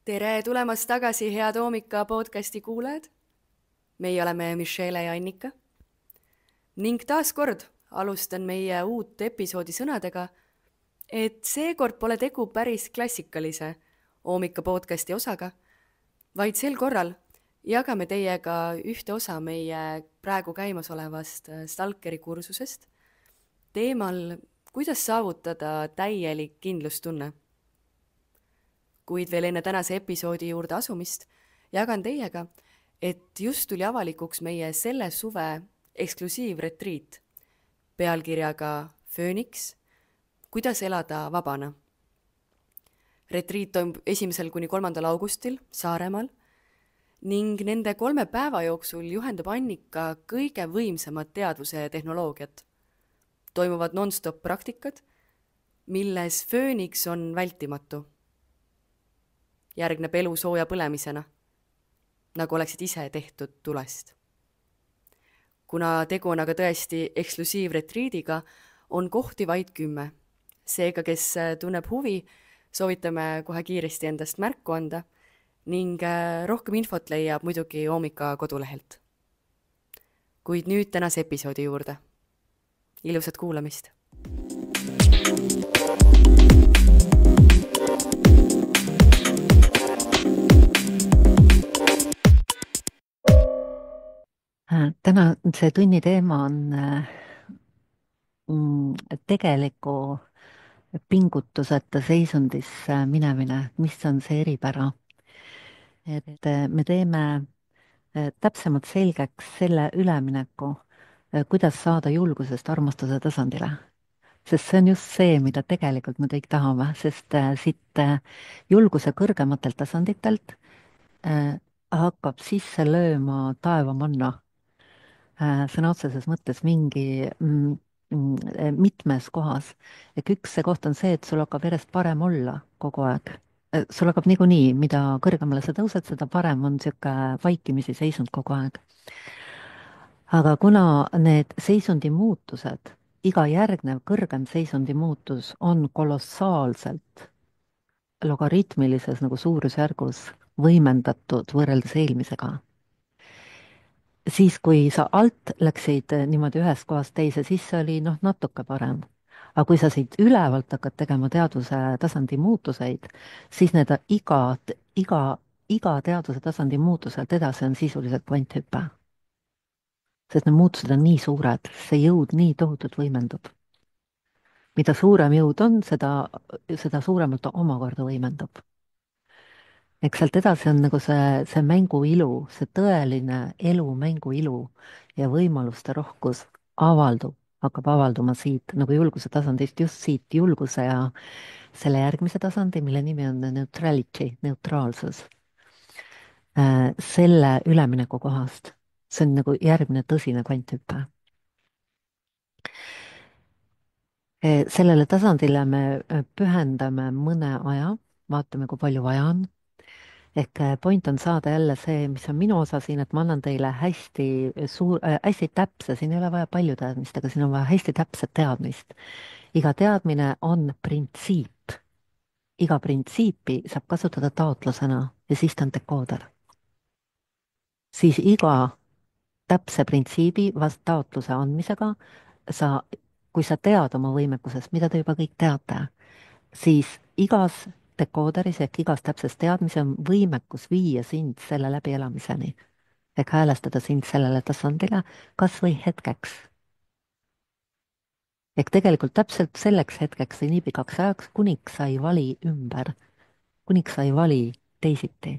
Tere tulemast tagasi, head Hoomika podcasti kuulajad. Meie oleme Michelle ja Annika. Ning taas kord alustan meie uut episoodi sõnadega, et seekord pole tegu päris klassikalise Hoomika podcasti osaga, vaid sel korral jagame teiega ühte osa meie praegu käimasolevast Stalkeri kursusest teemal, kuidas saavutada täielik kindlustunne. Kuid veel enne tänase episoodi juurde asumist jagan teiega, et just tuli avalikuks meie selle suve eksklusiivretriit pealkirjaga Phoenix, kuidas elada vabana. Retriit toimub 1.–3. augustil Saaremaal ning nende 3 päeva jooksul juhendab Annika kõige võimsamad teadvuse ja tehnoloogiat. Toimuvad non-stop praktikad, milles Phoenix on vältimatu. Järgneb elu sooja põlemisena, nagu oleksid ise tehtud tulest. Kuna tegu on aga tõesti eksklusiivretriidiga, on kohti vaid 10. Seega, kes tunneb huvi, soovitame kohe kiiresti endast märku anda ning rohkem infot leiab muidugi Hoomika kodulehelt. Kuid nüüd tänase episoodi juurde. Ilusat kuulamist! Täna see tunni teema on tegeliku pingutuseta seisundisse minemine, mis on see eripära. Et me teeme täpsemalt selgeks selle ülemineku, kuidas saada julgusest armastuse tasandile. Sest see on just see, mida tegelikult me kõik tahame, sest siit julguse kõrgematelt tasanditelt hakkab sisse lööma taevamanna. Sõna otseses mõttes mingi mitmes kohas. Üks see koht on see, et sul hakkab järjest parem olla kogu aeg. Sul hakkab niikuinii, mida kõrgemale sa tõused, seda parem on sihuke vaikimisi seisund kogu aeg. Aga kuna need seisundi muutused, iga järgnev kõrgem seisundi muutus on kolossaalselt logaritmilises nagu suurusjärgus võimendatud võrreldes eelmisega, siis kui sa alt läksid niimoodi ühest kohast teise, siis see oli natuke parem. Aga kui sa siit ülevalt hakkad tegema teadvuse tasandi muutuseid, siis need iga teadvuse tasandi muutuselt edasi on sisuliselt kvanthüpe. Sest need muutused on nii suured, see jõud nii tohutult võimendub. Mida suurem jõud on, seda suuremalt ta omakorda võimendub. Eks sealt edasi on nagu see mängu ilu, see tõeline elu mängu ilu ja võimaluste rohkus hakkab avalduma siit nagu julguse tasandist, just siit julguse ja selle järgmise tasandi, mille nimi on neutrality, neutraalsus. Selle ülemineku kohast, see on nagu järgmine tõsine kvanthüpe. Sellele tasandile me pühendame mõne aja, vaatame, kui palju vaja on. Ehk point on saada jälle see, mis on minu osa siin, et ma annan teile hästi täpse, siin ei ole vaja palju teadmist, aga siin on vaja hästi täpset teadmist. Iga teadmine on printsiip. Iga printsiipi saab kasutada taotlusena ja siis ta on dekooder. Siis iga täpse printsiibi taotluse andmisega kui sa tead oma võimekusest, mida te juba kõik teate, siis igas dekooderis ehk igas täpses teadmise on võimekus viia sind selle läbielamiseni ehk häälestada sind sellele tasandile kas või hetkeks. Ehk tegelikult täpselt selleks hetkeks või nii pikaks ajaks, kuniks sa ei vali ümber, kuniks sa ei vali teisiti.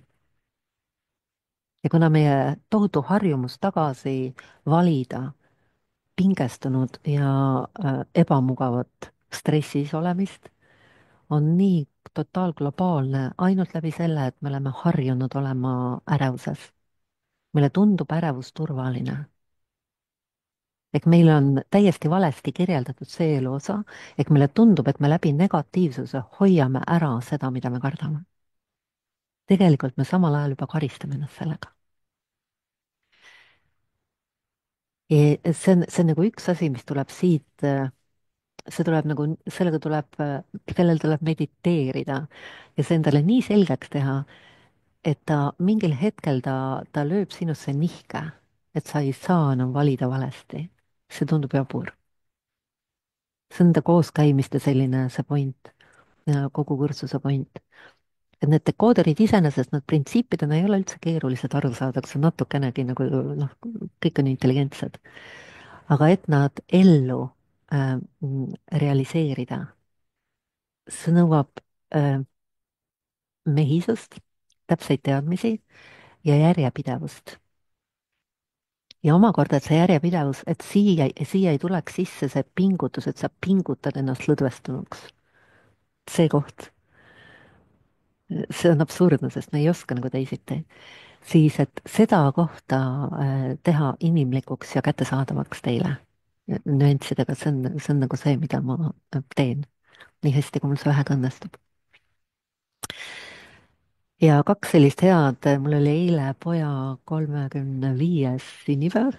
Ja kuna meie tohutu harjumus tagasi valida pingestunud ja ebamugavat stressis olemist on nii totaalglobaalne ainult läbi selle, et me oleme harjunud olema ärevuses. Meile tundub ärevus turvaline. Ehk meil on täiesti valesti kirjeldatud see eluosa, ehk meile tundub, et me läbi negatiivsuse hoiame ära seda, mida me kardame. Tegelikult me samal ajal juba karistame ennast sellega. Ja see on nagu üks asi, mis tuleb siit, see tuleb nagu, sellel tuleb mediteerida ja see endale nii selgeks teha, et ta mingil hetkel ta lööb sinusse nihke, et sa ei saa enam valida valesti. see tundub jabur. see on ta kooskäimiste selline see point, kogu kursuse point. et need dekooderid iseenesest, nad printsiipidena ei ole üldse keerulised aru saada, kui sa natukenegi nagu noh, kõik on intelligentsed. aga et nad ellu realiseerida, see nõuab mehisust, täpseid teadmisi ja järjepidevust. ja omakorda, et see järjepidevus, et siia ei tuleks sisse see pingutus, et sa pingutad ennast lõdvestunuks. see koht, see on absurdne, sest me ei oska nagu teisiti. siis, et seda kohta teha inimlikuks ja kättesaadavaks teile nüanssidega, see on nagu see, mida ma teen nii hästi, kui mul see vähegi õnnestub. ja kaks sellist head, mul oli eile poja 35. sünnipäev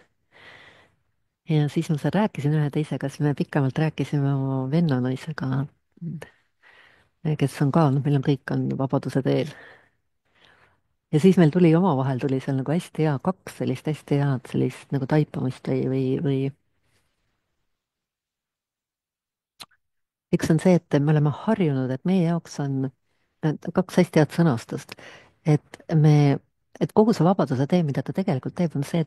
ja siis ma seal rääkisin ühe teisega, siis me pikemalt rääkisime oma vennanaisega, kes on ka, noh, meil on kõik on vabaduse teel. ja siis meil tuli omavahel tuli seal nagu hästi hea, kaks sellist hästi head sellist nagu taipamist või üks on see, et me oleme harjunud, et meie jaoks on kaks hästi head sõnastust, et et kogu see vabaduse tee, mida ta tegelikult teeb, on see,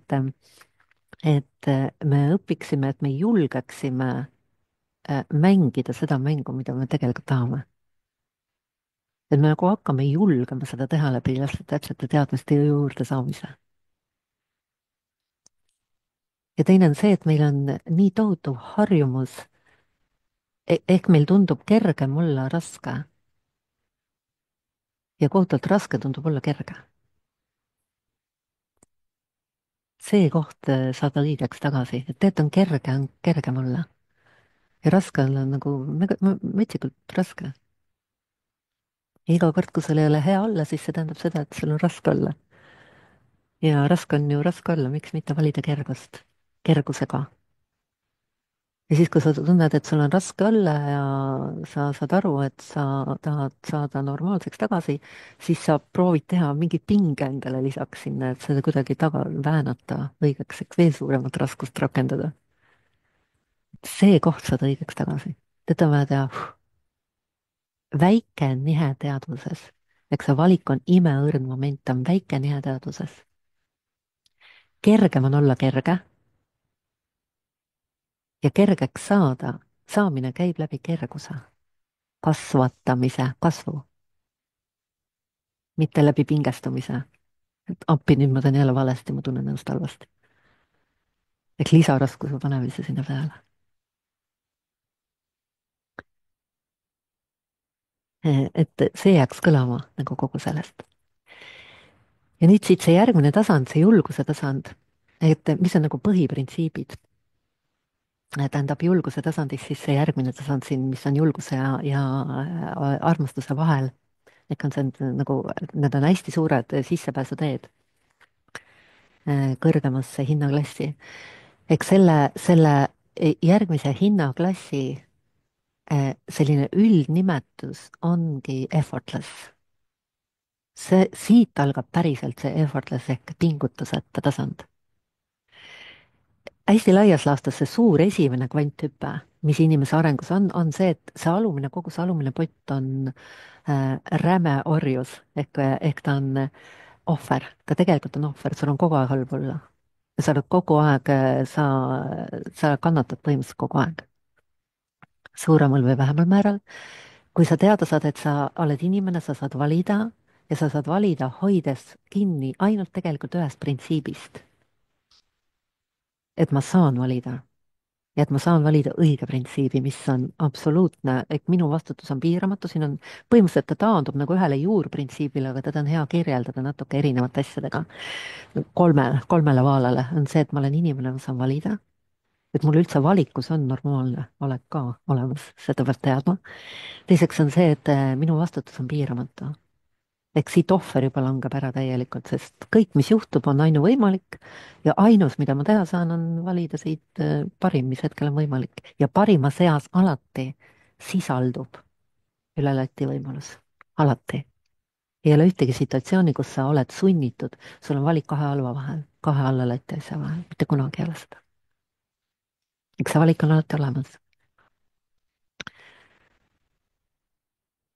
et me õpiksime, et me julgeksime mängida seda mängu, mida me tegelikult tahame. et me nagu hakkame julgema seda teha läbi täpsete teadmiste juurde saamise. ja teine on see, et meil on nii tohutu harjumus, ehk meil tundub kergem olla raske ja kohutavalt raske tundub olla kerge. see koht saada õigeks tagasi, et tegelikult on kergem olla ja raske olla nagu metsikult raske. ja iga kord, kui sul ei ole hea olla, siis see tähendab seda, et sul on raske olla. ja raske on ju raske olla, miks mitte valida kergust, kergusega. ja siis, kui sa tunned, et sul on raske olla ja sa saad aru, et sa tahad saada normaalseks tagasi, siis sa proovid teha mingit pinge endale lisaks sinna, et seda kuidagi taga väänata õigeks, eks veel suuremat raskust rakendada. see koht saada õigeks tagasi. teda on vaja teha väike nihe teadvuses. eks see valik on imeõrn moment, on väike nihe teadvuses. kergem on olla kerge ja kergeks saamine käib läbi kerguse, kasvatamise, kasvu, mitte läbi pingestumise. et appi, nüüd ma teen jälle valesti, ma tunnen ennast halvasti. ehk lisaraskuse panemise sinna peale. et see jääks kõlama nagu kogu sellest. ja nüüd siit see järgmine tasand, see julguse tasand, et mis on nagu põhiprintsiibid. tähendab julguse tasandis siis see järgmine tasand siin, mis on julguse ja armastuse vahel. ehk on see nagu, need on hästi suured sissepääsuteed kõrgemasse hinnaklassi. eks selle järgmise hinnaklassi selline üldnimetus ongi effortless. siit algab päriselt see effortless ehk pingutuseta tasand. hästi laias laastus see suur esimene kvanthüpe, mis inimese arengus on see, et see alumine, kogu see alumine pott on räme orjus ehk ta on ohver, ta tegelikult on ohver, sul on kogu aeg halb olla. ja sa oled kogu aeg, sa kannatad põhimõtteliselt kogu aeg, suuremal või vähemal määral. kui sa teada saad, et sa oled inimene, sa saad valida ja sa saad valida, hoides kinni ainult tegelikult ühest printsiibist, et ma saan valida ja et ma saan valida õige printsiibi, mis on absoluutne, et minu vastutus on piiramatu, siin on põhimõtteliselt ta taandub nagu ühele juurprintsiibile, aga teda on hea kirjeldada natuke erinevate asjadega. kolmele vaalale on see, et ma olen inimene, ma saan valida, et mul üldse valikus on normaalne olek ka olemas, seda peab teadma. teiseks on see, et minu vastutus on piiramatu. ehk siit ohver juba langeb ära täielikult, sest kõik, mis juhtub, on ainuvõimalik ja ainus, mida ma teha saan, on valida siit parim, mis hetkel on võimalik. ja parima seas alati sisaldub üle lati võimalus, alati. ei ole ühtegi situatsiooni, kus sa oled sunnitud, sul on valik kahe halva vahel, kahe alla lati asja vahel, mitte kunagi ei ole seda. eks see valik on alati olemas.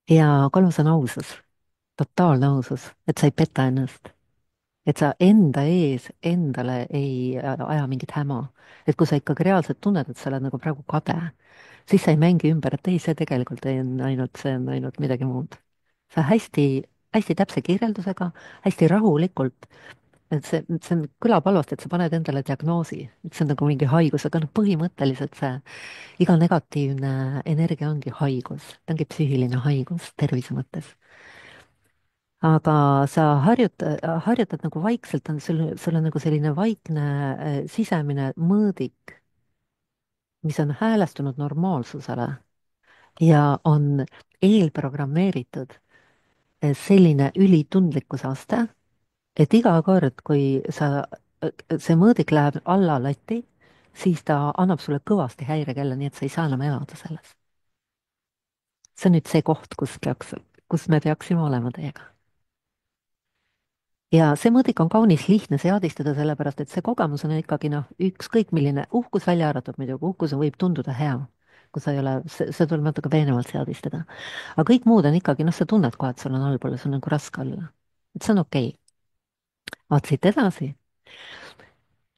ja kolmas on ausus, totaalne ausus, et sa ei peta ennast, et sa enda ees endale ei aja mingit häma. et kui sa ikkagi reaalselt tunned, et sa oled nagu praegu kade, siis sa ei mängi ümber, et ei, see tegelikult ei on ainult, see on ainult midagi muud. sa hästi, hästi täpse kirjeldusega, hästi rahulikult, et see on, kõlab halvasti, et sa paned endale diagnoosi, et see on nagu mingi haigus, aga noh, põhimõtteliselt see iga negatiivne energia ongi haigus, ta ongi psüühiline haigus tervise mõttes. aga sa harjutad nagu vaikselt, on sul on nagu selline vaikne sisemine mõõdik, mis on häälestunud normaalsusele ja on eelprogrammeeritud selline ülitundlikkuse aste, et iga kord, kui see mõõdik läheb alla lati, siis ta annab sulle kõvasti häirekella, nii et sa ei saa enam elada selles. see on nüüd see koht, kus me peaksime olema teiega. ja see mõõdik on kaunis lihtne seadistada, sellepärast et see kogemus on ikkagi noh, ükskõik milline, uhkus välja arvatud muidugi, uhkus võib tunduda hea, kui sa ei ole, see tuleb natuke peenemalt seadistada. aga kõik muud on ikkagi, noh, sa tunned kohe, et sul on allpool ja sul on nagu raske olla. et see on okei. vaat siit edasi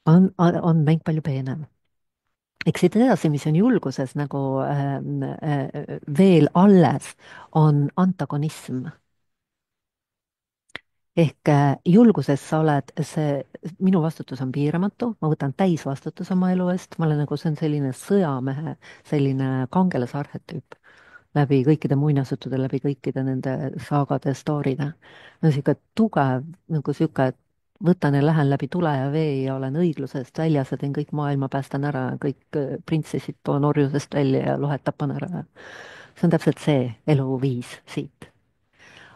on mäng palju peenem. eks siit edasi, mis on julguses nagu veel alles, on antagonism. ehk julguses sa oled, minu vastutus on piiramatu, ma võtan täisvastutuse oma elu eest, ma olen nagu, see on selline sõjamehe, selline kangelase arhetüüp läbi kõikide muinasjuttude, läbi kõikide nende saagade, story'de. no sihuke tugev nagu sihuke, et võtan ja lähen läbi tule ja vee ja olen õiglusest väljas ja teen kõik maailma, päästan ära, kõik printsessid toon orjusest välja ja lohed tapan ära. see on täpselt see eluviis siit.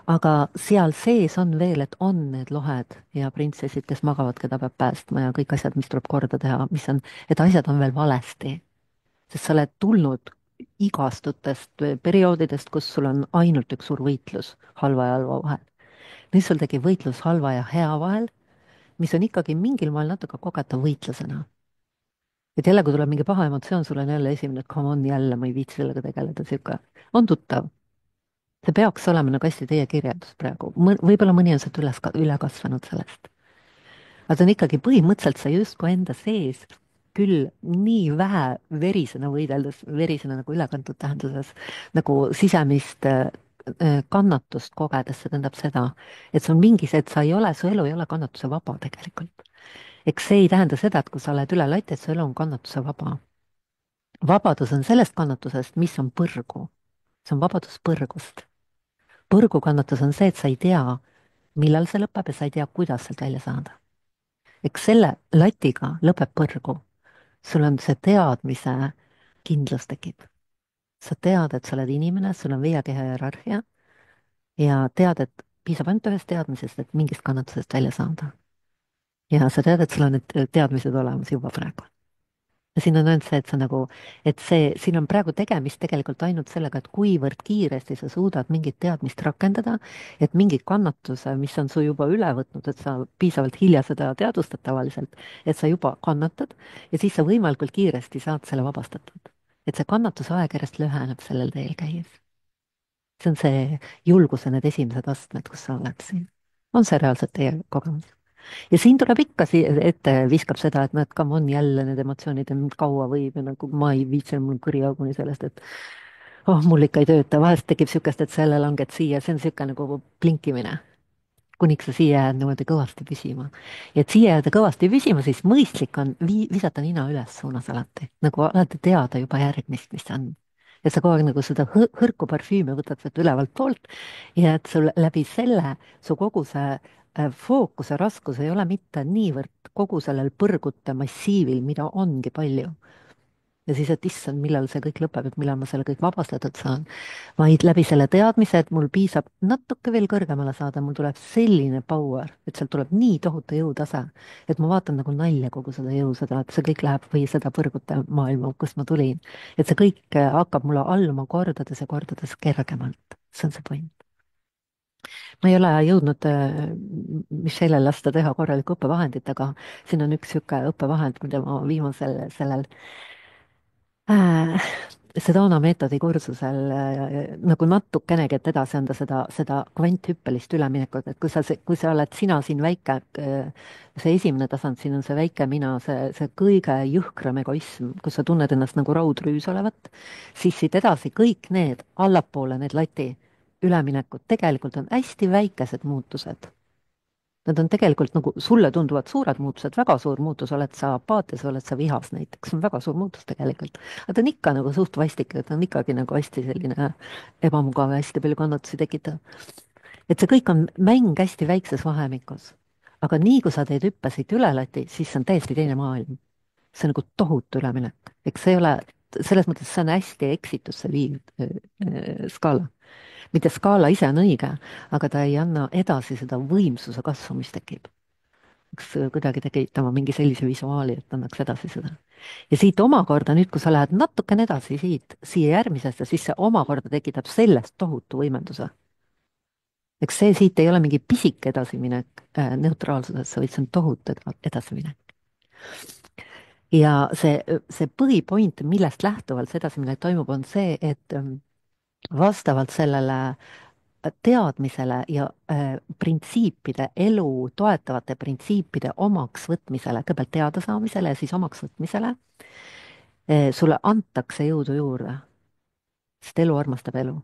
aga seal sees on veel, et on need lohed ja printsessid, kes magavad, keda peab päästma ja kõik asjad, mis tuleb korda teha, mis on, et asjad on veel valesti. sest sa oled tulnud igastutest perioodidest, kus sul on ainult üks suur võitlus halva ja halva vahel. nüüd sul tekib võitlus halva ja hea vahel, mis on ikkagi mingil moel natuke kogetav võitlusena. et jälle, kui tuleb mingi paha emotsioon, sul on jälle esimene, et come on, jälle ma ei viitsi sellega tegeleda, sihuke, on tuttav. see peaks olema nagu hästi teie kirjeldus praegu, võib-olla mõni on sealt üle kasvanud sellest. aga ta on ikkagi põhimõtteliselt sa justkui enda sees küll nii vähe verisena võideldes, verisena nagu ülekantud tähenduses, nagu sisemist kannatust kogedes, see tähendab seda, et see on mingis, et sa ei ole, su elu ei ole kannatuse vaba tegelikult. eks see ei tähenda seda, et kui sa oled üle lati, et su elu on kannatuse vaba. vabadus on sellest kannatusest, mis on põrgu. see on vabadus põrgust. põrgukannatus on see, et sa ei tea, millal see lõpeb ja sa ei tea, kuidas sealt välja saada. eks selle latiga lõpeb põrgu. sul on see teadmise kindlus tekib. sa tead, et sa oled inimene, sul on veekeha hierarhia ja tead, et piisab ainult ühest teadmisest, et mingist kannatusest välja saada. ja sa tead, et sul on need teadmised olemas juba praegu. ja siin on ainult see, et sa nagu, et see, siin on praegu tegemist tegelikult ainult sellega, et kuivõrd kiiresti sa suudad mingit teadmist rakendada, et mingi kannatuse, mis on su juba üle võtnud, et sa piisavalt hilja seda teadvustad tavaliselt, et sa juba kannatad ja siis sa võimalikult kiiresti saad selle vabastatud. et see kannatuse aeg järjest lüheneb sellel teel käies. see on see julguse need esimesed astmed, kus sa oled siin. on see reaalselt teie kogemus? ja siin tuleb ikka ette, viskab seda, et noh, et come on, jälle need emotsioonid on kaua võib ja nagu ma ei viitsi, mul kõri auguni sellest, et oh, mul ikka ei tööta, vahest tekib niisugust, et sa jälle langed siia, see on niisugune nagu blinkimine, kuniks sa siia jääd niimoodi kõvasti püsima. ja et siia jääda kõvasti püsima, siis mõistlik on visata nina üles suunas alati, nagu alati teada juba järgmist, mis on. et sa kogu aeg nagu seda hõrku parfüümi võtad sealt ülevalt poolt ja et sul läbi selle su kogu see fookuse raskus ei ole mitte niivõrd kogu sellel põrgute massiivil, mida ongi palju. ja siis, et issand, millal see kõik lõpeb, et millal ma selle kõik vabastatud saan, vaid läbi selle teadmise, et mul piisab natuke veel kõrgemale saada, mul tuleb selline power, et sealt tuleb nii tohutu jõutase, et ma vaatan nagu nalja kogu seda jõu, seda, et see kõik läheb või seda põrgute maailma, kust ma tulin. et see kõik hakkab mulle alluma kordades ja kordades kergemalt, see on see point. ma ei ole jõudnud Michelle'l lasta teha korralikku õppevahendit, aga siin on üks niisugune õppevahend, mida ma viimasel sellel Sedona meetodi kursusel nagu natukenegi, et edasi anda seda kvanthüppelist üleminekut, et kui sa oled sina siin väike, see esimene tasand siin on see väike mina, see kõige jõhkram egoism, kus sa tunned ennast nagu raudrüüs olevat, siis siit edasi kõik need allapoole, need lati üleminekud tegelikult on hästi väikesed muutused. Nad on tegelikult nagu sulle tunduvad suured muutused, väga suur muutus, oled sa apaatias, oled sa vihas näiteks, see on väga suur muutus tegelikult. aga ta on ikka nagu suht vastik, ta on ikkagi nagu hästi selline ebamugav ja hästi palju kannatusi tekitav. et see kõik on mäng hästi väikses vahemikus. aga nii, kui sa teed hüppe siit üle lati, siis see on täiesti teine maailm. See on nagu tohutu üleminek, eks see ei ole, selles mõttes see on hästi eksitusse viiv skaala. mitte skaala ise on õige, aga ta ei anna edasi seda võimsuse kasvu, mis tekib. Peaks kuidagi tekitama mingi sellise visuaali, et annaks edasi seda. ja siit omakorda nüüd, kui sa lähed natukene edasi siit, siia järgmisesse, siis see omakorda tekitab sellest tohutu võimenduse. eks see siit ei ole mingi pisike edasiminek neutraalsusesse, vaid see on tohutu edasiminek. ja see põhipoint, millest lähtuvalt see edasiminek toimub, on see, et vastavalt sellele teadmisele ja printsiipide, elu toetavate printsiipide omaks võtmisele, kõigepealt teadasaamisele ja siis omaks võtmisele, sulle antakse jõudu juurde, sest elu armastab elu.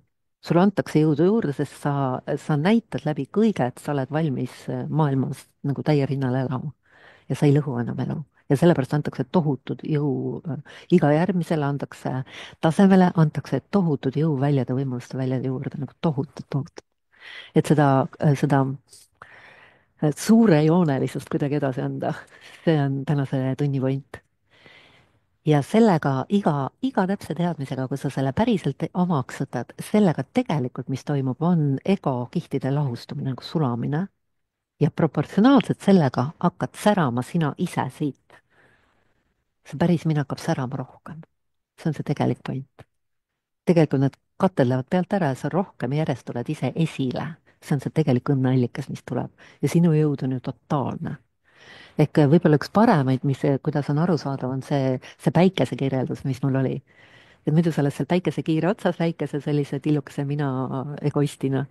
sulle antakse jõudu juurde, sest sa näitad läbi kõige, et sa oled valmis maailmas nagu täie rinnal elama ja sa ei lõhu enam elu. ja sellepärast antakse tohutud jõu, iga järgmisele antakse tasemele, antakse tohutud jõuväljade, võimaluste väljade juurde nagu tohutud. et seda suurejoonelisust kuidagi edasi anda, see on tänase tunni point. ja sellega iga täpse teadmisega, kui sa selle päriselt omaks võtad, sellega tegelikult, mis toimub, on ego kihtide lahustumine, nagu sulamine ja proportsionaalselt sellega hakkad särama sina ise siit. see päris mina hakkab särama rohkem. see on see tegelik point. tegelikult need kattellevad pealt ära ja sa rohkem järjest tuled ise esile. see on see tegelik õnneallikas, mis tuleb ja sinu jõud on ju totaalne. ehk võib-olla üks paremaid, kuidas on arusaadav, on see päikese kirjeldus, mis mul oli. et muidu sa oled seal päikesekiire otsas väikese sellise tillukese mina egoistina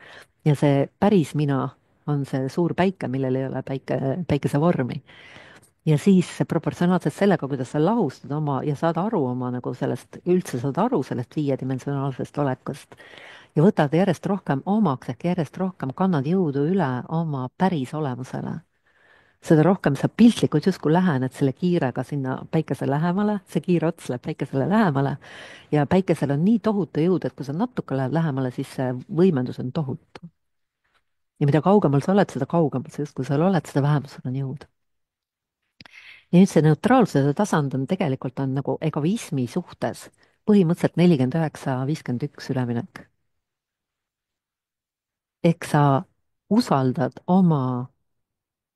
ja see päris mina on see suur päike, millel ei ole päikese vormi. ja siis proportsionaalselt sellega, kuidas sa lahustad oma ja saad aru oma nagu sellest, üldse saad aru sellest viiedimensionaalsest olekust ja võtad järjest rohkem omaks ehk järjest rohkem kannad jõudu üle oma päris olemusele. seda rohkem sa piltlikult justkui lähened selle kiirega sinna päikese lähemale, see kiire ots läheb päikesele lähemale ja päikesel on nii tohutu jõud, et kui sa natuke lähed lähemale, siis see võimendus on tohutu. ja mida kaugemal sa oled, seda kaugemal sa justkui seal oled, seda vähem sul on jõudu. ja nüüd see neutraalsuse tasand on tegelikult on nagu egoismi suhtes põhimõtteliselt 49-51 üleminek. ehk sa usaldad oma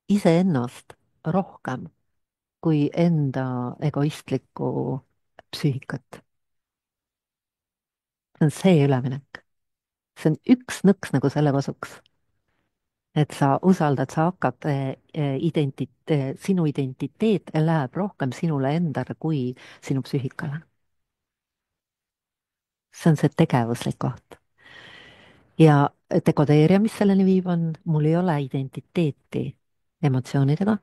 iseennast rohkem kui enda egoistlikku psüühikat. see on see üleminek. see on üks nõks nagu selle kasuks. et sa usaldad, sa hakkad sinu identiteet läheb rohkem sinule endale kui sinu psüühikale. see on see tegevuslik koht. ja dekodeerija, mis selleni viib, on, mul ei ole identiteeti emotsioonidega,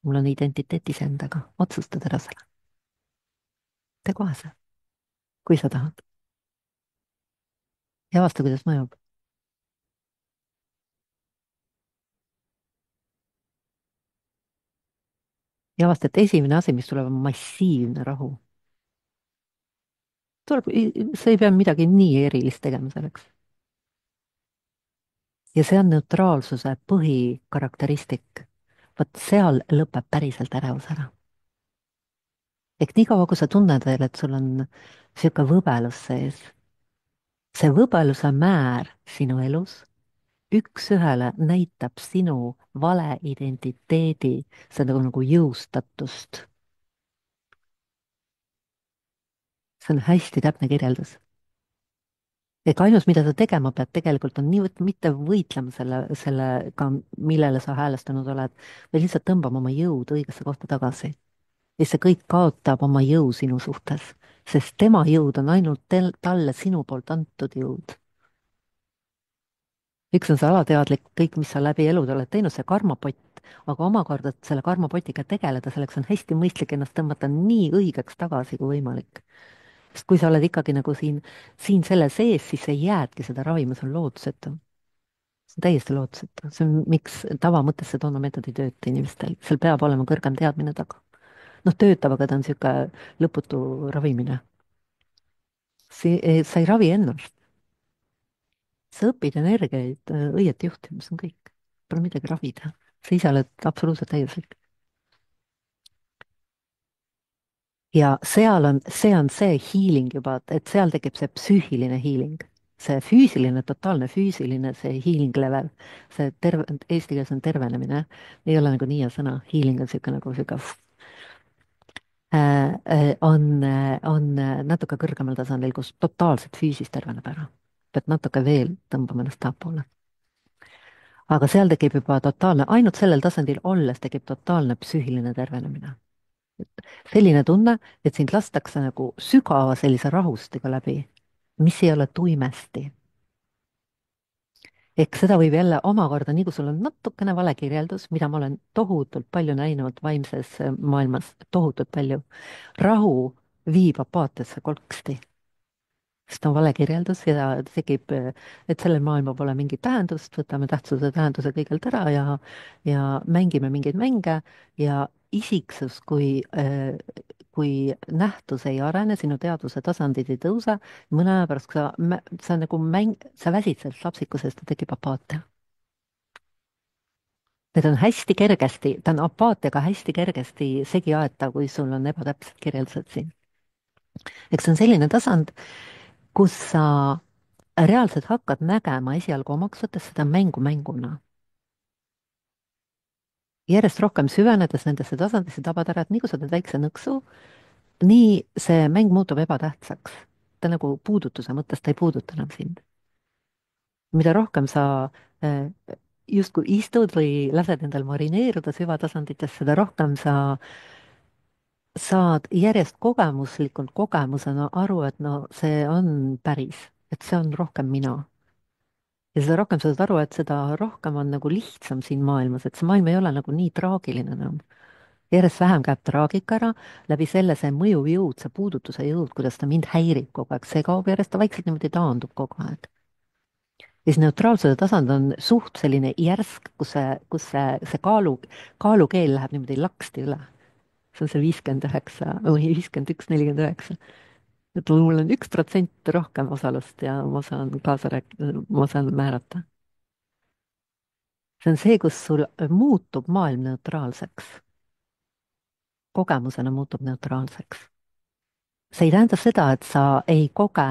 mul on identiteet iseendaga, otsustad ära selle. tee kohe see, kui sa tahad. ja vaata, kuidas mõjub. ja vaata, et esimene asi, mis tuleb, on massiivne rahu. tuleb, sa ei pea midagi nii erilist tegema selleks. ja see on neutraalsuse põhikarakteristik. vot seal lõpeb päriselt ärevus ära. ehk niikaua, kui sa tunned veel, et sul on sihuke võbelus sees, see võbeluse määr sinu elus üks-ühele näitab sinu valeidentiteedi, seda nagu jõustatust. see on hästi täpne kirjeldus. ega ainus, mida sa tegema pead tegelikult on nii, mitte võitlema sellega, millele sa häälestanud oled, vaid lihtsalt tõmbama oma jõud õigesse kohta tagasi. Ja see kõik kaotab oma jõu sinu suhtes, sest tema jõud on ainult talle sinu poolt antud jõud. üks on see alateadlik, kõik, mis sa läbi elude oled teinud, see karmapott, aga omakorda selle karmapotiga tegeleda, selleks on hästi mõistlik ennast tõmmata nii õigeks tagasi kui võimalik. sest kui sa oled ikkagi nagu siin selle sees, siis sa jäädki seda ravima, see on lootusetu. See on täiesti lootusetu, see on, miks tavamõttes see tonomeetod ei tööta inimestel, seal peab olema kõrgem teadmine taga. noh, töötab, aga ta on niisugune lõputu ravimine. Sa ei ravi ennast, sa õpid energiaid õieti juhtima, see on kõik. Pole midagi ravida, sa ise oled absoluutselt täiuslik. ja see on see healing juba, et seal tekib see psüühiline healing, see füüsiline, totaalne füüsiline, see healing level, see eesti keeles on tervenemine, ei ole nagu nii hea sõna, healing on niisugune nagu niisugune on natuke kõrgemal tasandil, kus totaalselt füüsist terveneb ära. pead natuke veel tõmbama ennast tahapoole. aga seal tekib juba totaalne, ainult sellel tasandil olles tekib totaalne psüühiline tervenemine. selline tunne, et sind lastakse nagu sügava sellise rahustiga läbi, mis ei ole tuimesti. ehk seda võib jälle omakorda, nii kui sul on natukene vale kirjeldus, mida ma olen tohutult palju näinud vaimses maailmas, tohutult palju, rahu viib apaatiasse kolksti, sest on vale kirjeldus ja tekib, et sellel maailmal pole mingit tähendust, võtame tähenduse kõigelt ära ja mängime mingeid mänge ja isiksus kui nähtus ei arene, sinu teadvuse tasandid ei tõuse, mõne aja pärast sa nagu sa väsid sellest lapsikusest ja tekib apaatia. Need on hästi kergesti, ta on apaatiaga hästi kergesti segi aeta, kui sul on ebatäpsed kirjeldused siin. eks see on selline tasand, kus sa reaalselt hakkad nägema esialgu omaks võttes seda mängu mänguna. järjest rohkem süvenedes nendesse tasandisse tabad ära, et nii kui sa teed väikse nõksu, nii see mäng muutub ebatähtsaks. ta nagu puudutuse mõttes, ta ei puuduta enam sind. mida rohkem sa justkui istud või lased endal marineeruda süvatasandites, seda rohkem sa saad järjest kogemuslikult kogemusena aru, et no see on päris, et see on rohkem mina. ja seda rohkem sa saad aru, et seda rohkem on nagu lihtsam siin maailmas, et see maailm ei ole nagu nii traagiline enam. järjest vähem käib traagika ära, läbi selle see mõjuv jõud, see puudutuse jõud, kuidas ta mind häirib kogu aeg, see kaob järjest, ta vaikselt niimoodi taandub kogu aeg. ja siis neutraalsuse tasand on suht selline järsk, kus see kaalukeel läheb niimoodi laksti üle. see on see 59 või 51, 49. et mul on 1% rohkem osalust ja ma saan kaasa rääkida, ma saan määrata. see on see, kus sul muutub maailm neutraalseks. kogemusena muutub neutraalseks. see ei tähenda seda, et sa ei koge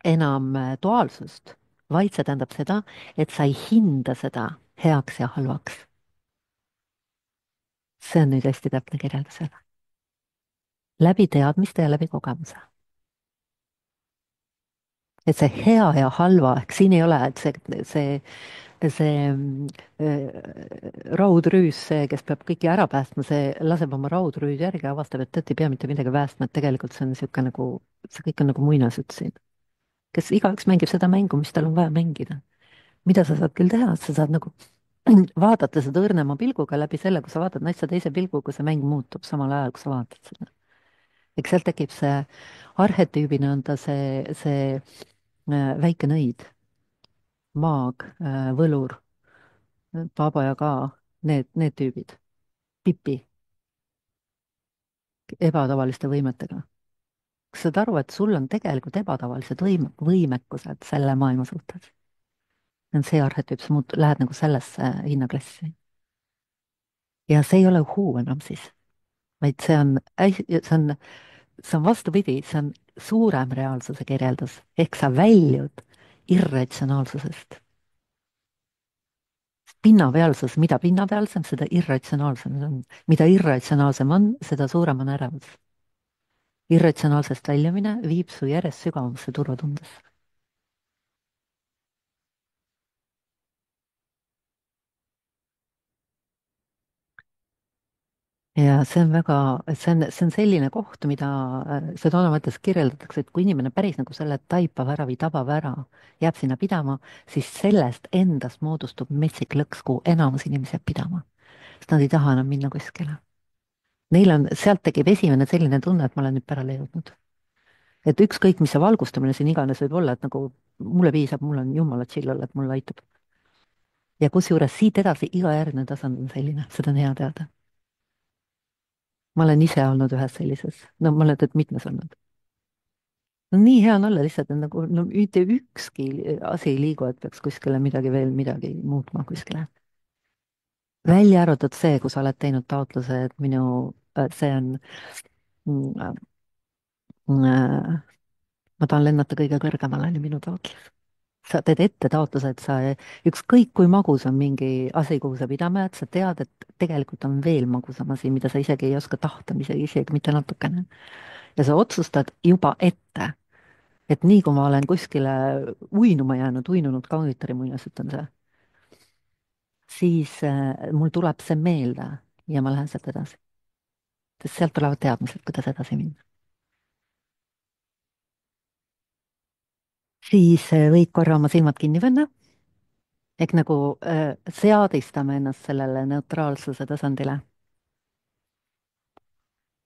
enam duaalsust, vaid see tähendab seda, et sa ei hinda seda heaks ja halvaks. see on nüüd hästi täpne kirjeldus jälle. läbi teadmiste ja läbi kogemuse. et see hea ja halva, ehk siin ei ole, et raudrüüs, see, kes peab kõiki ära päästma, see laseb oma raudrüüd järgi ja avastab, et tõtt ei pea mitte midagi päästma, et tegelikult see on niisugune nagu, see kõik on nagu muinasjutt siin. kes igaüks mängib seda mängu, mis tal on vaja mängida. mida sa saad küll teha, sa saad nagu vaadata seda õrnema pilguga läbi selle, kui sa vaatad asja teise pilguga, see mäng muutub samal ajal, kui sa vaatad seda. eks sealt tekib see, arhetüübina on ta see väike nõid, maag, võlur, Baba Yaga, need tüübid, Pipi, ebatavaliste võimetega. kas sa saad aru, et sul on tegelikult ebatavalised võimekused selle maailma suhtes? see on see arhetüüp, sa lähed nagu sellesse hinnaklassi. ja see ei ole uhuu enam siis, vaid see on vastupidi, see on suurem reaalsuse kirjeldus, ehk sa väljud irratsionaalsusest. pinnapealsus, mida pinnapealsem, seda irratsionaalsem see on. mida irratsionaalsem on, seda suurem on ärevus. irratsionaalsest väljumine viib su järjest sügavamasse turvatundesse. ja see on väga, see on selline koht, mida Sedona mõttes kirjeldatakse, et kui inimene päris nagu selle taipab ära või tabab ära, jääb sinna pidama, siis sellest endast moodustub metsik lõks, kuhu enamus inimesi jääb pidama. Sest nad ei taha enam minna kuskile. Neil on, sealt tekib esimene selline tunne, et ma olen nüüd pärale jõudnud. Et ükskõik, mis see valgustamine siin iganes võib olla, et nagu mulle piisab, mul on jumala chill olla, et mulle aitab. Ja kusjuures siit edasi iga järgmine tasand on selline, seda on hea teada. Ma olen ise olnud ühes sellises, no ma olen tegelikult mitmes olnud. No nii hea on olla lihtsalt, et nagu no mitte ükski asi ei liigu, et peaks kuskile midagi veel midagi muutma kuskile. Välja arvatud see, kui sa oled teinud taotluse, et minu, see on mm, ma tahan lennata kõige kõrgemale, oli minu taotlus. Sa teed ette taotluse, et sa, ükskõik kui magus on mingi asi, kuhu sa pidama jääd, sa tead, et tegelikult on veel magusam asi, mida sa isegi ei oska tahta, isegi mitte natukene. Ja sa otsustad juba ette, et nii kui ma olen kuskile uinuma jäänud, uinunud kaunitari muinasjutt on see, siis mul tuleb see meelde ja ma lähen sealt edasi. Sest sealt tulevad teadmised, kuidas edasi minna. Siis võid korra oma silmad kinni panna, ehk nagu seadistame ennast sellele neutraalsuse tasandile.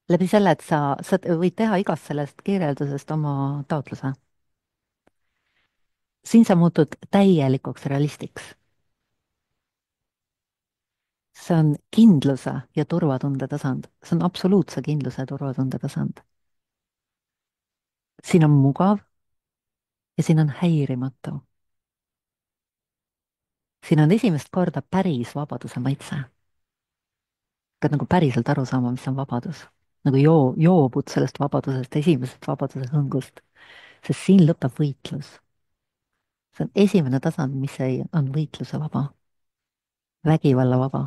Läbi selle, et sa võid teha igast sellest kirjeldusest oma taotluse. Siin sa muutud täielikuks realistiks. See on kindluse ja turvatunde tasand, see on absoluutse kindluse ja turvatunde tasand. Siin on mugav ja siin on häirimatu. Siin on esimest korda päris vabaduse maitse. Hakkad nagu päriselt aru saama, mis on vabadus. Nagu joobud sellest vabadusest, esimesest vabaduse hõngust. Sest siin lõpeb võitlus. See on esimene tasand, mis on võitluse vaba, vägivalla vaba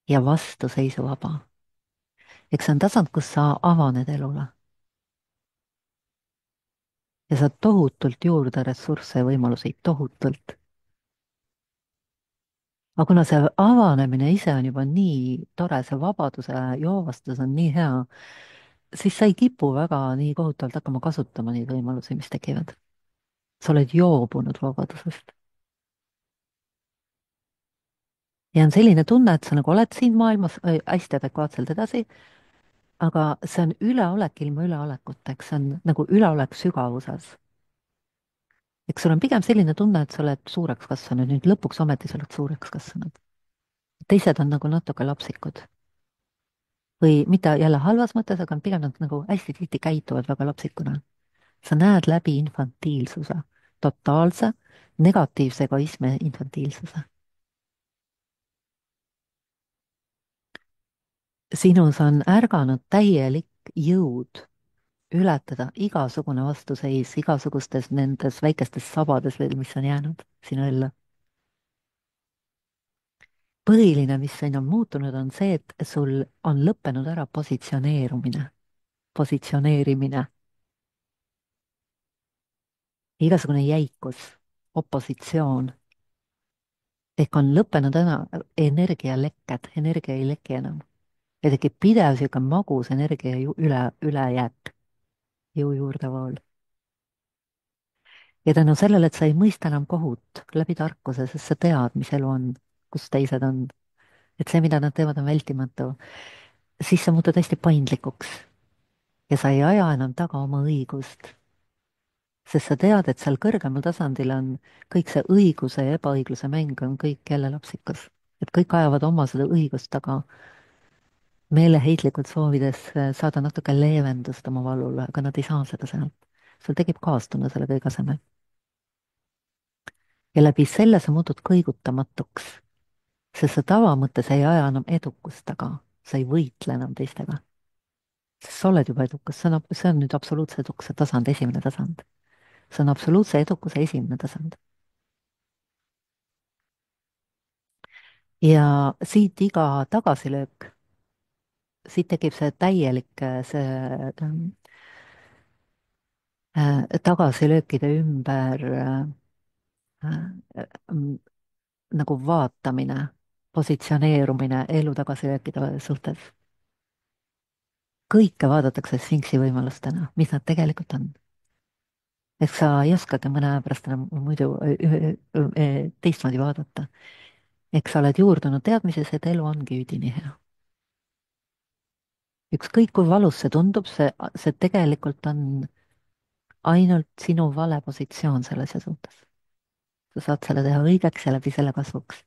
ja vastuseisu vaba. Eks see on tasand, kus sa avaned elule. Ja saad tohutult juurde ressursse ja võimalusi, tohutult. aga kuna see avanemine ise on juba nii tore, see vabaduse joovastus on nii hea, siis sa ei kipu väga nii kohutavalt hakkama kasutama neid võimalusi, mis tekivad. Sa oled joobunud vabadusest. ja on selline tunne, et sa nagu oled siin maailmas hästi adekvaatselt edasi, aga see on üleolek ilma üleolekuta, eks see on nagu üleolek sügavuses. eks sul on pigem selline tunne, et sa oled suureks kasvanud, nüüd lõpuks ometi sa oled suureks kasvanud. teised on nagu natuke lapsikud. või mitte jälle halvas mõttes, aga pigem nad nagu hästi tihti käituvad väga lapsikuna. sa näed läbi infantiilsuse, totaalse negatiivse egoismi infantiilsuse. sinus on ärganud täielik jõud ületada igasugune vastuseis igasugustes nendes väikestes sabades veel, mis on jäänud sinu ellu. põhiline, mis siin on muutunud, on see, et sul on lõppenud ära positsioneerimine, igasugune jäikus, opositsioon. ehk on lõppenud ära energialekked, energia ei leki enam. ja tekib pidev sihuke magus energia ülejääk, jõu juurdevool. ja tänu sellele, et sa ei mõista enam kohut läbi tarkuse, sest sa tead, mis elu on, kus teised on, et see, mida nad teevad, on vältimatu, siis sa muutud hästi paindlikuks ja sa ei aja enam taga oma õigust. sest sa tead, et seal kõrgemal tasandil on kõik see õiguse ja ebaõigluse mäng on kõik jälle lapsikus. et kõik ajavad oma seda õigust taga meeleheitlikult soovides saada natuke leevendust oma valule, aga nad ei saa seda sealt. sul tekib kaastunne selle kõige asemel. ja läbi selle sa muutud kõigutamatuks, sest sa tavamõttes ei aja enam edukust taga, sa ei võitle enam teistega. sest sa oled juba edukas, see on nüüd absoluutse edukuse tasand, esimene tasand. see on absoluutse edukuse esimene tasand. ja siit iga tagasilöök, siit tekib see täielik tagasilöökide ümber nagu vaatamine, positsioneerumine elu tagasilöökide suhtes. kõike vaadatakse sfinksi võimalustena, mis nad tegelikult on. et sa ei oskagi mõne aja pärast enam muidu teistmoodi vaadata. eks sa oled juurdunud teadmises, et elu ongi üdini hea. ükskõik kui valus see tundub, see tegelikult on ainult sinu vale positsioon selles ja suhtes. sa saad selle teha õigeks ja läbi selle kasvuks.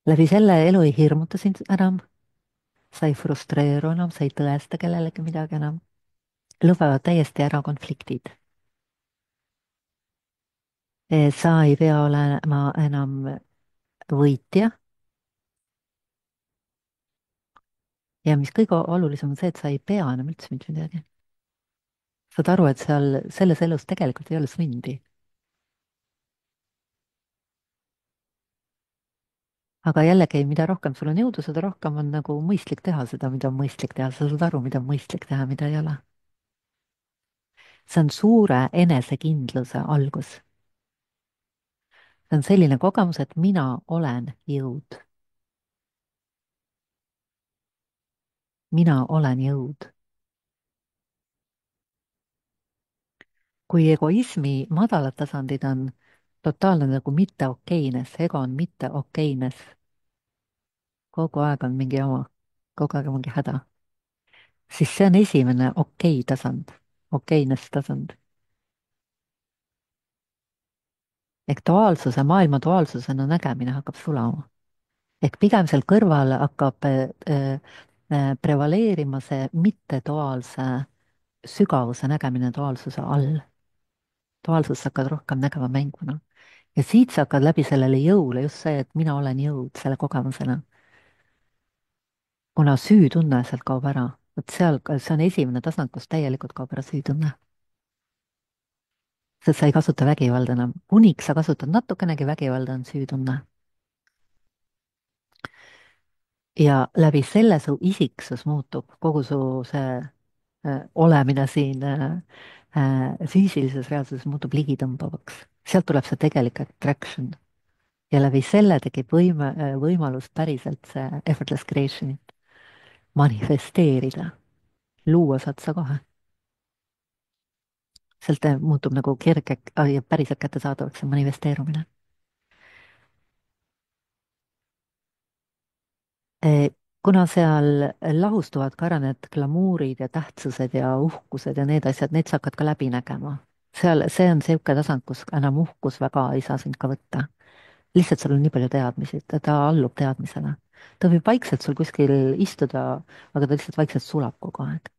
läbi selle elu ei hirmuta sind enam, sa ei frustreeru enam, sa ei tõesta kellelegi midagi enam. lõpevad täiesti ära konfliktid. sa ei pea olema enam võitja. ja mis kõige olulisem on see, et sa ei pea enam üldse mitte midagi. saad aru, et seal selles elus tegelikult ei ole sundi. aga jällegi, mida rohkem sul on jõudu, seda rohkem on nagu mõistlik teha seda, mida on mõistlik teha, sa saad aru, mida on mõistlik teha, mida ei ole. see on suure enesekindluse algus. see on selline kogemus, et mina olen jõud. mina olen jõud. kui egoismi madalad tasandid on totaalne nagu mitteokeines, ego on mitteokeines, kogu aeg on mingi jama, kogu aeg on mingi häda, siis see on esimene okei tasand, okeines tasand. ehk duaalsuse, maailma duaalsusena nägemine hakkab sulama. ehk pigem seal kõrval hakkab prevaleerima see mitteduaalse sügavuse nägemine duaalsuse all. duaalsust hakkad rohkem nägema mänguna. ja siit sa hakkad läbi sellele jõule, just see, et mina olen jõud selle kogemusena. kuna süütunne sealt kaob ära, vot seal, see on esimene tasand, kus täielikult kaob ära süütunne. sest sa ei kasuta vägivalda enam, kuniks sa kasutad natukenegi vägivalda, on süütunne. ja läbi selle su isiksus muutub, kogu su see olemine siin füüsilises reaalsuses muutub ligitõmbavaks. sealt tuleb see tegelik attraction. ja läbi selle tekib võimalus päriselt see effortless creation'it manifesteerida, luua saad sa kohe. sealt muutub nagu kerge ja päriselt kättesaadavaks see manifesteerumine. kuna seal lahustuvad ka ära need glamuurid ja tähtsused ja uhkused ja need asjad, need sa hakkad ka läbi nägema. seal, see on niisugune tasand, kus enam uhkus väga ei saa sind ka võtta. lihtsalt sul on nii palju teadmisi, et ta allub teadmisele. ta võib vaikselt sul kuskil istuda, aga ta lihtsalt vaikselt sulab kogu aeg.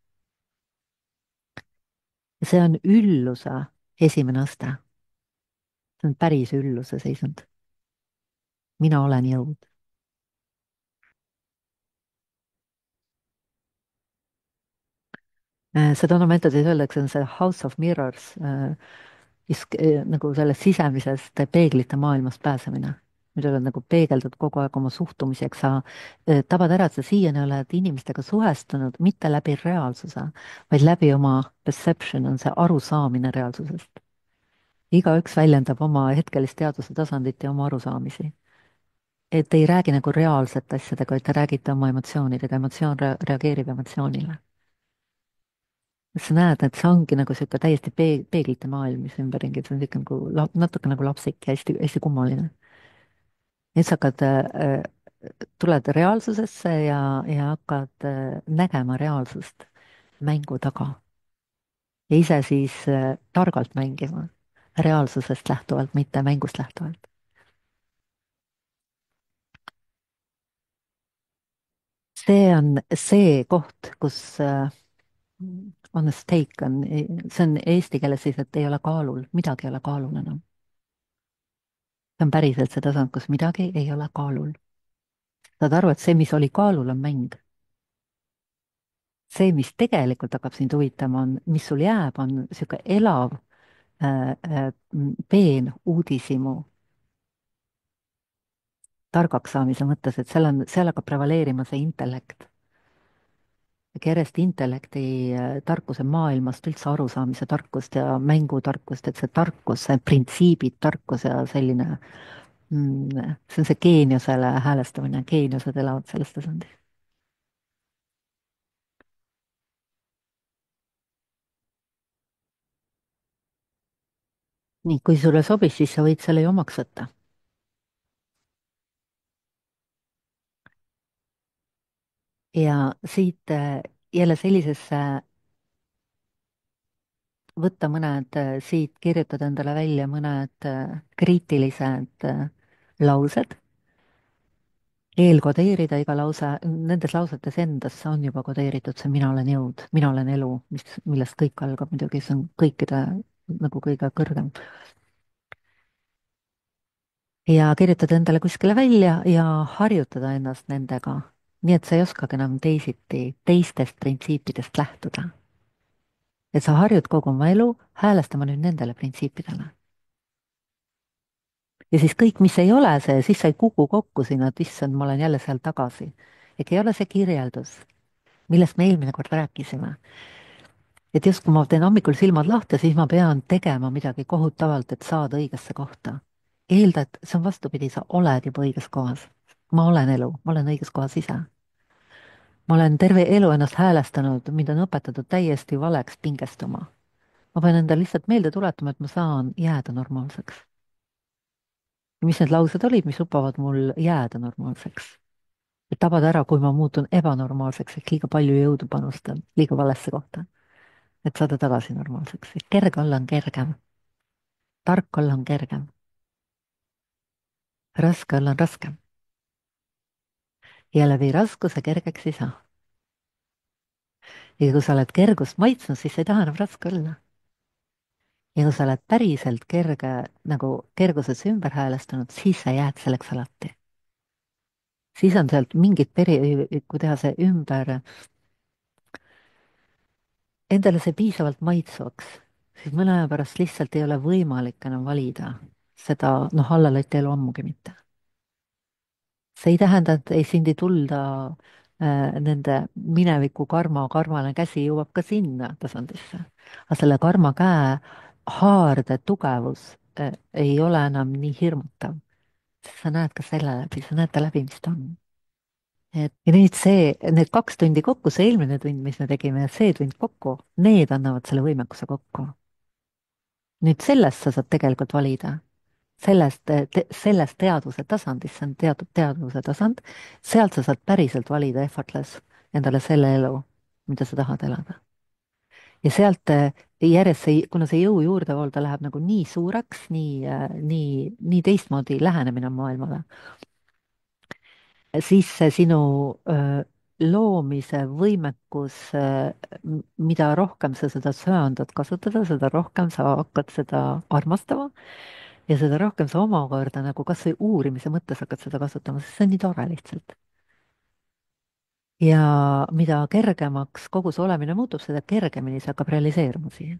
ja see on ülluse esimene aste. see on päris ülluse seisund. mina olen jõud. seda meetodis öeldakse, on see House of Mirrors, nagu sellest sisemisest peeglite maailmast pääsemine, mida oled nagu peegeldad kogu aeg oma suhtumisi, eks sa tabad ära, et sa siiani oled inimestega suhestunud mitte läbi reaalsuse, vaid läbi oma perception, on see arusaamine reaalsusest. igaüks väljendab oma hetkelist teadvuse tasandit ja oma arusaamisi. et ei räägi nagu reaalsete asjadega, vaid te räägite oma emotsioonidega, emotsioon reageerib emotsioonile. sa näed, et see ongi nagu sihuke täiesti peeglite maailm, mis ümberringi, see on sihuke nagu natuke nagu lapsik ja hästi kummaline. nüüd sa hakkad tuled reaalsusesse ja hakkad nägema reaalsust mängu taga. ja ise siis targalt mängima, reaalsusest lähtuvalt, mitte mängust lähtuvalt. see on see koht, kus on a stake on, see on eesti keeles siis, et ei ole kaalul, midagi ei ole kaalul enam. see on päriselt see tasand, kus midagi ei ole kaalul. saad aru, et see, mis oli kaalul, on mäng. see, mis tegelikult hakkab sind huvitama, on, mis sul jääb, on niisugune elav peen uudishimu targaks saamise mõttes, et seal hakkab prevaleerima see intellekt. järjest intellekti tarkuse maailmast üldse arusaamise tarkust ja mängutarkust, et see tarkus, see printsiibid, tarkus ja selline see on see geeniusele häälestamine, geeniused elavad selles tasandis. nii, kui sulle sobis, siis sa võid selle ju omaks võtta. ja siit jälle sellisesse, võtta mõned siit, kirjutada endale välja mõned kriitilised laused, eelkodeerida iga lause, nendes lausetes endas on juba kodeeritud see mina olen jõud, mina olen elu, millest kõik algab muidugi, see on kõikide nagu kõige kõrgem. ja kirjutada endale kuskile välja ja harjutada ennast nendega, nii et sa ei oskagi enam teisiti, teistest printsiipidest lähtuda. Et sa harjud kogu oma elu häälestama nüüd nendele printsiipidele. Ja siis kõik, mis ei ole see, siis sa ei kuku kokku sinna, et issand, ma olen jälle seal tagasi. Ega ei ole see kirjeldus, millest me eelmine kord rääkisime. Et just kui ma teen hommikul silmad lahti, siis ma pean tegema midagi kohutavalt, et saada õigesse kohta. Eelda, et see on vastupidi, sa oled juba õiges kohas. Ma olen elu, ma olen õiges kohas ise. Ma olen terve elu ennast häälestanud, mind on õpetatud täiesti valeks pingestuma. Ma pean endale lihtsalt meelde tuletama, et ma saan jääda normaalseks. Ja mis need laused olid, mis lubavad mul jääda normaalseks? Et tabada ära, kui ma muutun ebanormaalseks ehk liiga palju jõudu panustan liiga valesse kohta. Et saada tagasi normaalseks. Et kerge olla on kergem. Tark olla on kergem. Raske olla on raskem. Ja läbi raskuse kergeks ei saa. Ja kui sa oled kergust maitsnud, siis ei taha enam raske olla. Ja kui sa oled päriselt kerge, nagu kerguses ümber häälestanud, siis sa jääd selleks alati. Siis on sealt mingit kui teha see ümber, endale see piisavalt maitsvaks, siis mõne aja pärast lihtsalt ei ole võimalik enam valida seda, noh, allalaiti elu ammugi mitte. See ei tähenda, et ei sind ei tulda nende mineviku karmane käsi jõuab ka sinna tasandisse. aga selle karma käe haarde tugevus ei ole enam nii hirmutav. sa näed ka selle läbi, sa näed ta läbi, mis ta on. et ja nüüd need 2 tundi kokku, see eelmine tund, mis me tegime, ja see tund kokku, need annavad selle võimekuse kokku. nüüd sellest sa saad tegelikult valida, sellest teadvuse tasandist, see on teatud teadvuse tasand, sealt sa saad päriselt valida effortless endale selle elu, mida sa tahad elada. ja sealt järjest see, kuna see jõu juurdevool, ta läheb nagu nii suureks, nii teistmoodi lähenemine on maailmale, siis see sinu loomise võimekus, mida rohkem sa seda söandad kasutada, seda rohkem sa hakkad seda armastama ja seda rohkem sa omakorda nagu kasvõi uurimise mõttes hakkad seda kasutama, sest see on nii tore lihtsalt. ja mida kergemaks kogu see olemine muutub, seda kergemini see hakkab realiseeruma siia.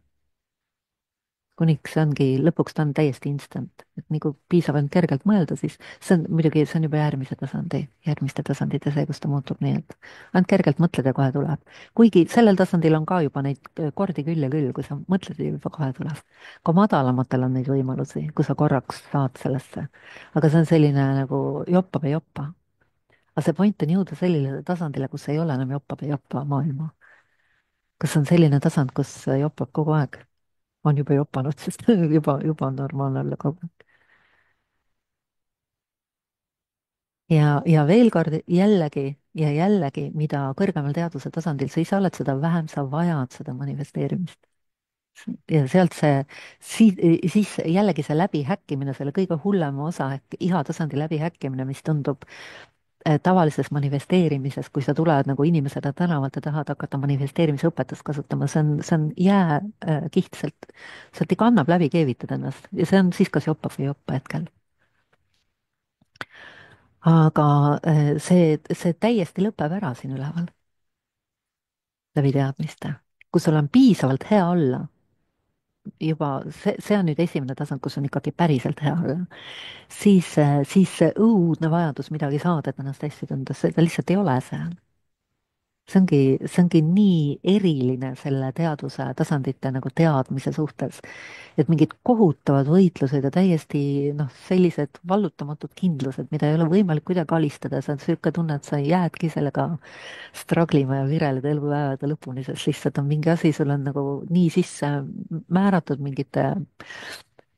kuniks see ongi, lõpuks ta on täiesti instant, et nii kui piisavalt kergelt mõelda, siis see on muidugi, see on juba järgmiste tasandite see, kus ta muutub nii, et ainult kergelt mõtled ja kohe tuleb. kuigi sellel tasandil on ka juba neid kordi küll ja küll, kui sa mõtled ja juba kohe tuleb. ka madalamatel on neid võimalusi, kui sa korraks saad sellesse. aga see on selline nagu joppab ja joppa. aga see point on jõuda sellisele tasandile, kus ei ole enam joppab ja joppa maailma. kas on selline tasand, kus joppab kogu aeg? on juba jopanud, sest juba on normaalne olla kogu aeg. ja veel kord jällegi ja jällegi, mida kõrgemal teadvuse tasandil sa ise oled, seda vähem sa vajad seda manifesteerimist. ja sealt siis jällegi see läbihäkkimine, selle kõige hullema osa ehk iha tasandi läbihäkkimine, mis tundub tavalises manifesteerimises, kui sa tuled nagu inimesena tänavalt ja tahad hakata manifesteerimisõpetust kasutama, see on jääkiht sealt ikka annab läbi keevitada ennast ja see on siis kas joppa või joppa hetkel. aga see täiesti lõpeb ära siin üleval läbi teadmiste, kus sul on piisavalt hea olla. juba see on nüüd esimene tasand, kus on ikkagi päriselt hea olla, siis see õudne vajadus midagi saada, et ennast hästi tunda, seda lihtsalt ei ole seal. see ongi nii eriline selle teadvuse tasandite nagu teadmise suhtes, et mingid kohutavad võitlused ja täiesti noh, sellised vallutamatud kindlused, mida ei ole võimalik kuidagi alistada, see on niisugune tunne, et sa jäädki sellega struggle ima ja vireleda elupäevade lõpuni, sest lihtsalt on mingi asi, sul on nagu nii sisse määratud mingite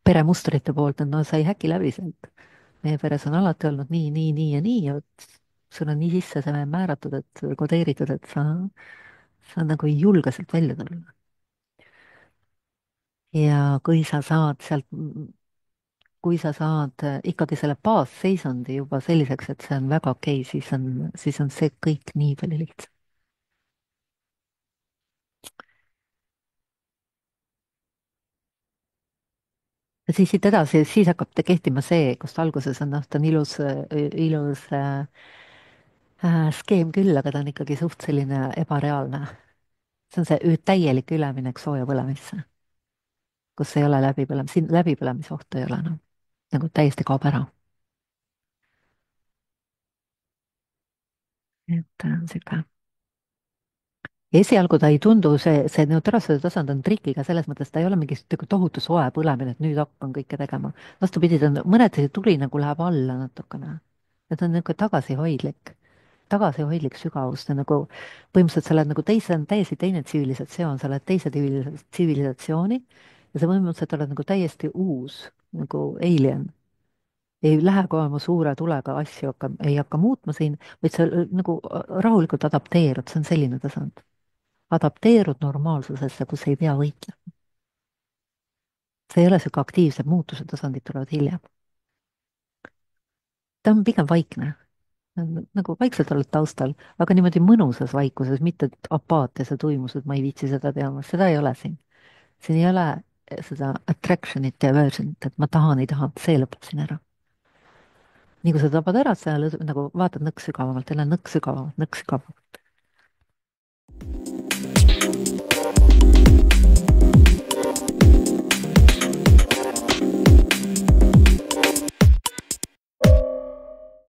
peremustrite poolt, et no sa ei häki läbi sealt. meie peres on alati olnud nii, nii, nii ja nii ja vot sul on nii sisse see määratud, et kodeeritud, et sa nagu ei julge sealt välja tulla. ja kui sa saad ikkagi selle baasseisundi juba selliseks, et see on väga okei, siis on see kõik nii palju lihtsam. ja siis siit edasi, siis hakkab kehtima see, kust alguses on noh, ta on ilus skeem küll, aga ta on ikkagi suht selline ebareaalne. see on see täielik üleminek sooja põlemisse, kus ei ole läbipõlemist, siin läbipõlemisohtu ei ole enam, nagu täiesti kaob ära. et sihuke. esialgu ta ei tundu, see neutraalsuse tasand on trikiga selles mõttes, ta ei ole mingi sihuke tohutu soe põlemine, et nüüd hakkan kõike tegema. vastupidi, ta on, mõneti see tuli nagu läheb alla natukene. et ta on niisugune tagasihoidlik sügavus, ta nagu põhimõtteliselt sa oled nagu täiesti teine tsivilisatsioon, sa oled teise tsivilisatsiooni ja sa põhimõtteliselt oled nagu täiesti uus, nagu alien. ei lähe kohe oma suure tulega asju ei hakka muutma siin, vaid sa nagu rahulikult adapteerud, see on selline tasand. Adapteerud normaalsusesse, kus ei pea võitlema. see ei ole sihuke aktiivsed muutused, tasandid tulevad hiljem. ta on pigem vaikne, nagu vaikselt oled taustal, aga niimoodi mõnusas vaikuses, mitte apaatias ja tuimus, et ma ei viitsi seda teha, seda ei ole siin. siin ei ole seda attraction'it ja aversion'it, et ma tahan, ei taha, see lõpeb siin ära. nii kui sa tabad ära, sa nagu vaatad nõks sügavamalt, jälle nõks sügavamalt, nõks sügavamalt.